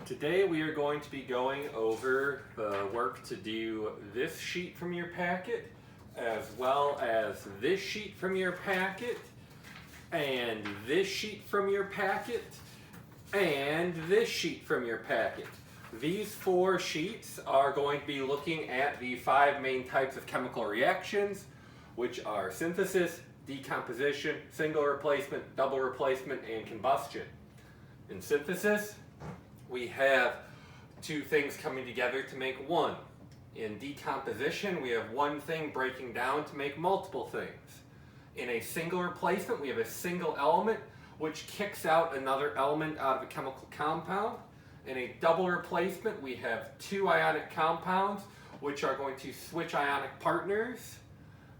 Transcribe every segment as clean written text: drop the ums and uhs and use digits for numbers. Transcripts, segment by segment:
Today we are going to be going over the work to do this sheet from your packet, as well as this sheet from your packet, and this sheet from your packet, and this sheet from your packet. These four sheets are going to be looking at the five main types of chemical reactions, which are synthesis, decomposition, single replacement, double replacement, and combustion. In synthesis, we have two things coming together to make one. In decomposition, we have one thing breaking down to make multiple things. In a single replacement, we have a single element which kicks out another element out of a chemical compound. In a double replacement, we have two ionic compounds which are going to switch ionic partners.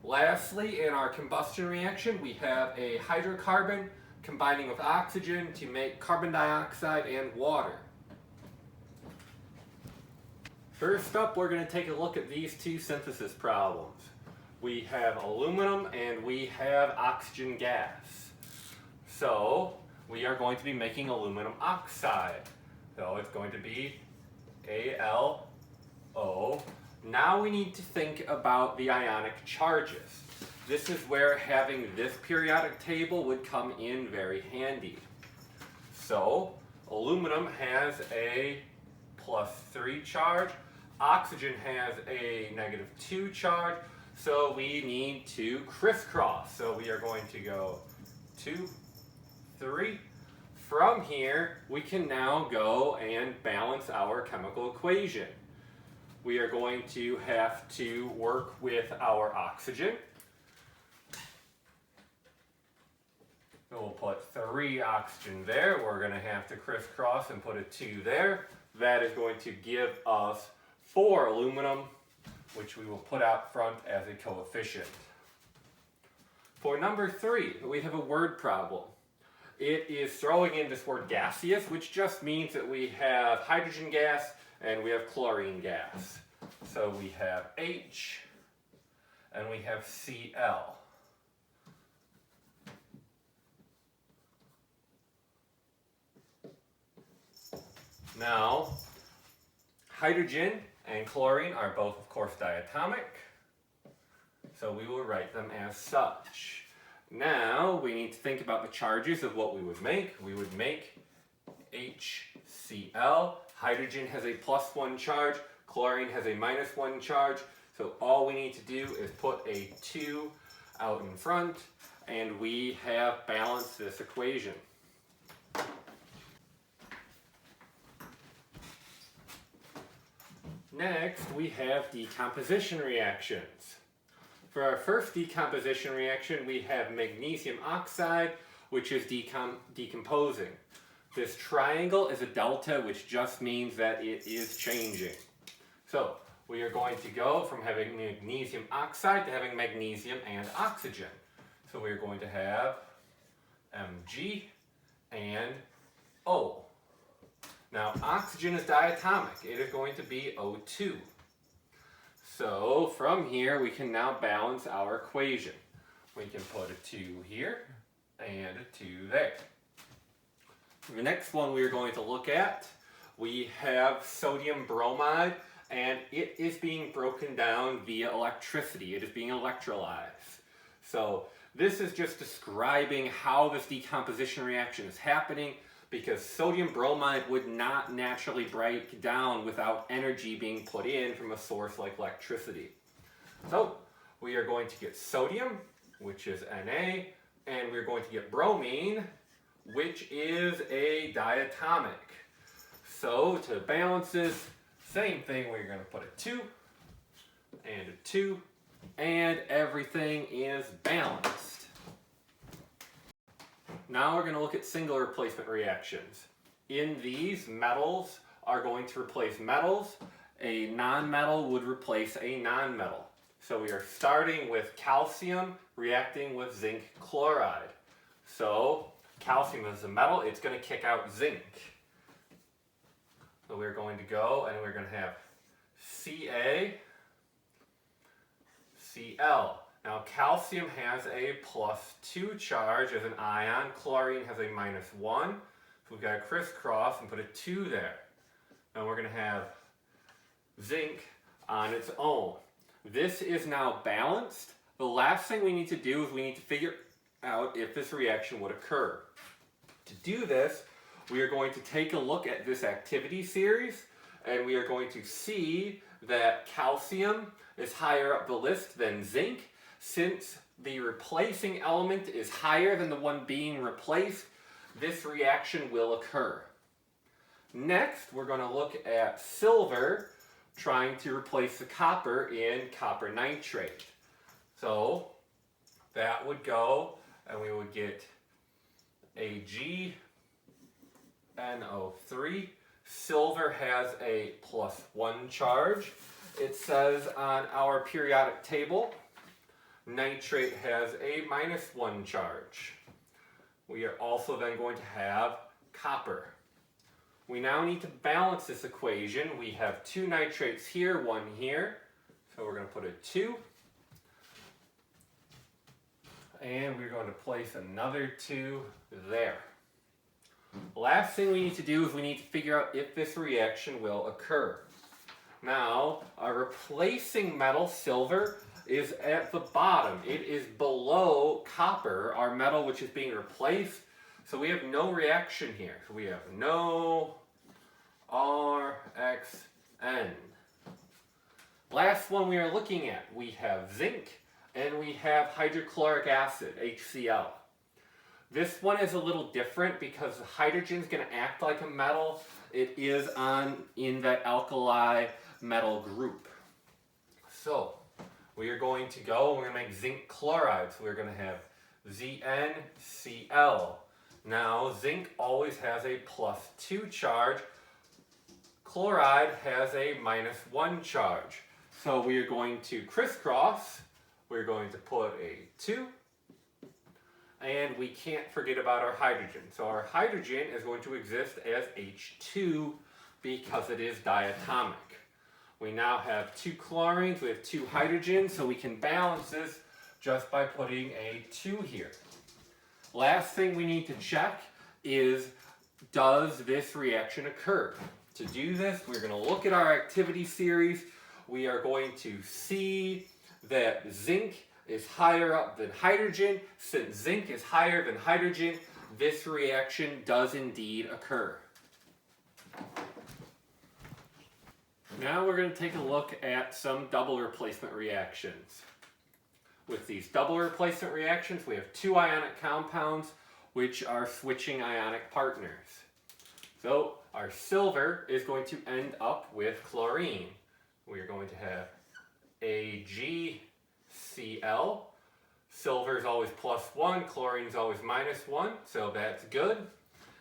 Lastly, in our combustion reaction, we have a hydrocarbon combining with oxygen to make carbon dioxide and water. First up, we're going to take a look at these two synthesis problems. We have aluminum and we have oxygen gas. So we are going to be making aluminum oxide. So it's going to be AlO. Now we need to think about the ionic charges. This is where having this periodic table would come in very handy. So aluminum has a +3 charge. Oxygen has a -2 charge. So we need to crisscross. So we are going to go 2, 3. From here, we can now go and balance our chemical equation. We are going to have to work with our oxygen. So we'll put 3 oxygen there. We're going to have to crisscross and put a 2 there. That is going to give us 4 aluminum, which we will put out front as a coefficient. For number 3, we have a word problem. It is throwing in this word gaseous, which just means that we have hydrogen gas and we have chlorine gas. So we have H and we have Cl. Now, hydrogen and chlorine are both, of course, diatomic, so we will write them as such. Now, we need to think about the charges of what we would make. We would make HCl. Hydrogen has a +1 charge, chlorine has a -1 charge, so all we need to do is put a 2 out in front, and we have balanced this equation. Next, we have decomposition reactions. For our first decomposition reaction, we have magnesium oxide, which is decomposing. This triangle is a delta, which just means that it is changing. So we are going to go from having magnesium oxide to having magnesium and oxygen. So we're going to have Mg and O. Now, oxygen is diatomic. It is going to be O2. So from here, we can now balance our equation. We can put a 2 here and a 2 there. The next one we are going to look at, we have sodium bromide, and it is being broken down via electricity. It is being electrolyzed. So this is just describing how this decomposition reaction is happening, because sodium bromide would not naturally break down without energy being put in from a source like electricity. So we are going to get sodium, which is Na, and we're going to get bromine, which is a diatomic. So to balance this, same thing, we're going to put a 2 and a 2, and everything is balanced. Now we're going to look at single replacement reactions. In these, metals are going to replace metals. A non-metal would replace a non-metal. So we are starting with calcium reacting with zinc chloride. So calcium is a metal, it's going to kick out zinc. So we're going to go and we're going to have CaCl. Now calcium has a +2 charge as an ion, chlorine has a -1, so we've got to crisscross and put a 2 there. and we're going to have zinc on its own. This is now balanced. The last thing we need to do is we need to figure out if this reaction would occur. To do this, we are going to take a look at this activity series, and we are going to see that calcium is higher up the list than zinc. Since the replacing element is higher than the one being replaced, this reaction will occur. Next, we're going to look at silver trying to replace the copper in copper nitrate. So that would go, and we would get AgNO3. Silver has a +1 charge. It says on our periodic table, nitrate has a -1 charge. We are also then going to have copper. We now need to balance this equation. We have 2 nitrates here, 1 here. So we're going to put a 2. And we're going to place another 2 there. Last thing we need to do is we need to figure out if this reaction will occur. Now, our replacing metal, silver, is at the bottom. It is below copper, our metal which is being replaced. So we have no reaction here. So we have no RXN. Last one we are looking at, we have zinc and we have hydrochloric acid, HCl. This one is a little different because the hydrogen is going to act like a metal. It is in that alkali metal group. So we are going to go, we're going to make zinc chloride. So we're going to have ZnCl. Now zinc always has a +2 charge. Chloride has a -1 charge. So we are going to crisscross. We're going to put a 2. And we can't forget about our hydrogen. So our hydrogen is going to exist as H2 because it is diatomic. We now have 2 chlorines, we have 2 hydrogens, so we can balance this just by putting a 2 here. Last thing we need to check is, does this reaction occur? To do this, we're going to look at our activity series. We are going to see that zinc is higher up than hydrogen. Since zinc is higher than hydrogen, this reaction does indeed occur. Now we're going to take a look at some double replacement reactions. With these double replacement reactions, we have 2 ionic compounds which are switching ionic partners. So our silver is going to end up with chlorine. We are going to have AgCl. Silver is always +1, chlorine is always -1, so that's good.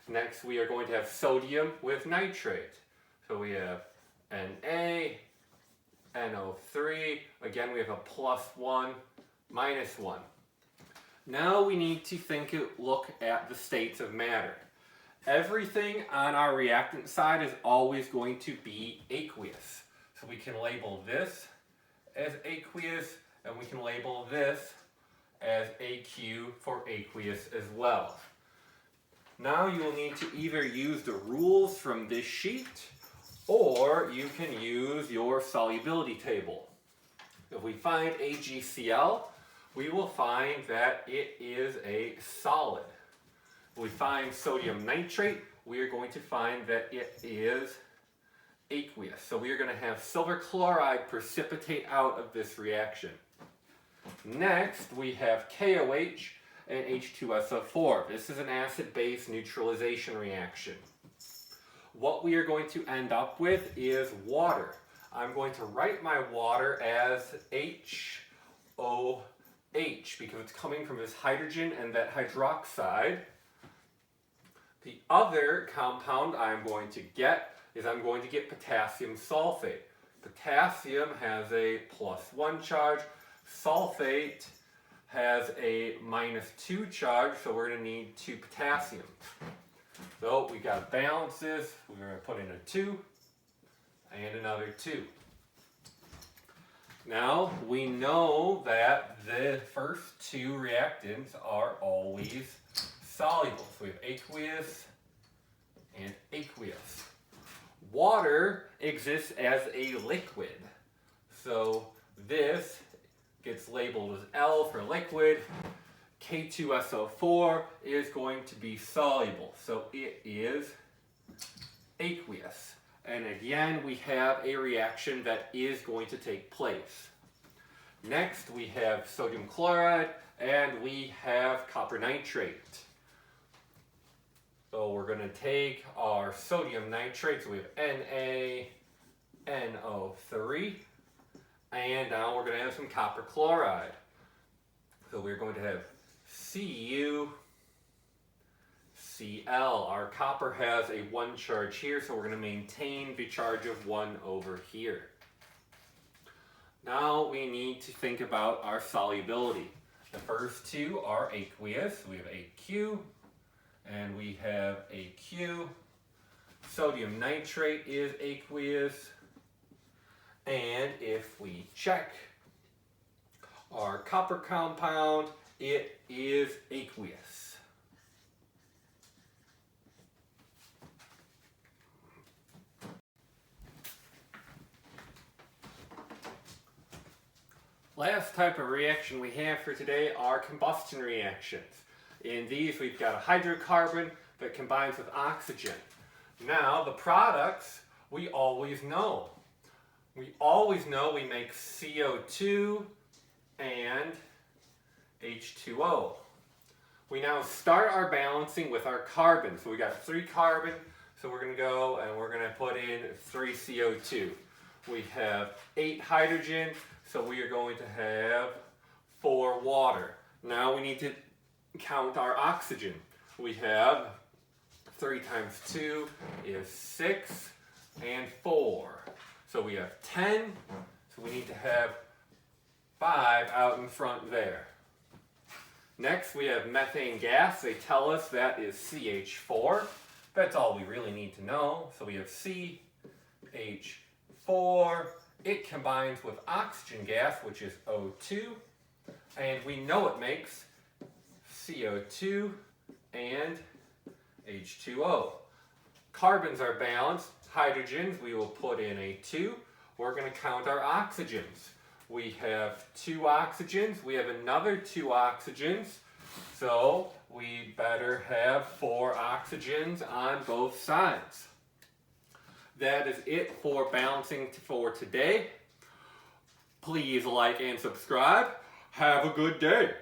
Next we are going to have sodium with nitrate. So we have NaNO3. Again, we have a +1, -1. Now we need to look at the states of matter. Everything on our reactant side is always going to be aqueous. So we can label this as aqueous, and we can label this as AQ for aqueous as well. Now you will need to either use the rules from this sheet, or you can use your solubility table. If we find AgCl, we will find that it is a solid. If we find sodium nitrate, we are going to find that it is aqueous. So we are going to have silver chloride precipitate out of this reaction. Next, we have KOH and H2SO4. This is an acid-base neutralization reaction. What we are going to end up with is water. I'm going to write my water as HOH because it's coming from this hydrogen and that hydroxide. The other compound I'm going to get is I'm going to get potassium sulfate. Potassium has a +1 charge. Sulfate has a -2 charge, so we're going to need 2 potassium. So we got to balance this. We're going to put in a 2 and another 2. Now we know that the first 2 reactants are always soluble. So we have aqueous and aqueous. water exists as a liquid. So this gets labeled as L for liquid. K2SO4 is going to be soluble. So it is aqueous. And again, we have a reaction that is going to take place. Next, we have sodium chloride and we have copper nitrate. So we're going to take our sodium nitrate, so we have NaNO3, and now we're going to have some copper chloride. So we're going to have CuCl. Our copper has a 1 charge here, so we're going to maintain the charge of 1 over here. Now we need to think about our solubility. The first two are aqueous. We have AQ and we have AQ. Sodium nitrate is aqueous. And if we check our copper compound, it is aqueous. Last type of reaction we have for today are combustion reactions. In these we've got a hydrocarbon that combines with oxygen. Now the products we always know. We always know we make CO2 and H2O. We now start our balancing with our carbon. So we got 3 carbon, so we're going to go and we're going to put in 3 CO2. We have 8 hydrogen, so we are going to have 4 water. Now we need to count our oxygen. We have 3 times 2 is 6 and 4. So we have 10, so we need to have 5 out in front there. Next we have methane gas. They tell us that is CH4. That's all we really need to know. So we have CH4. It combines with oxygen gas, which is O2. And we know it makes CO2 and H2O. Carbons are balanced. Hydrogens, we will put in a 2. We're going to count our oxygens. We have 2 oxygens. We have another 2 oxygens. So we better have 4 oxygens on both sides. That is it for balancing for today. Please like and subscribe. Have a good day.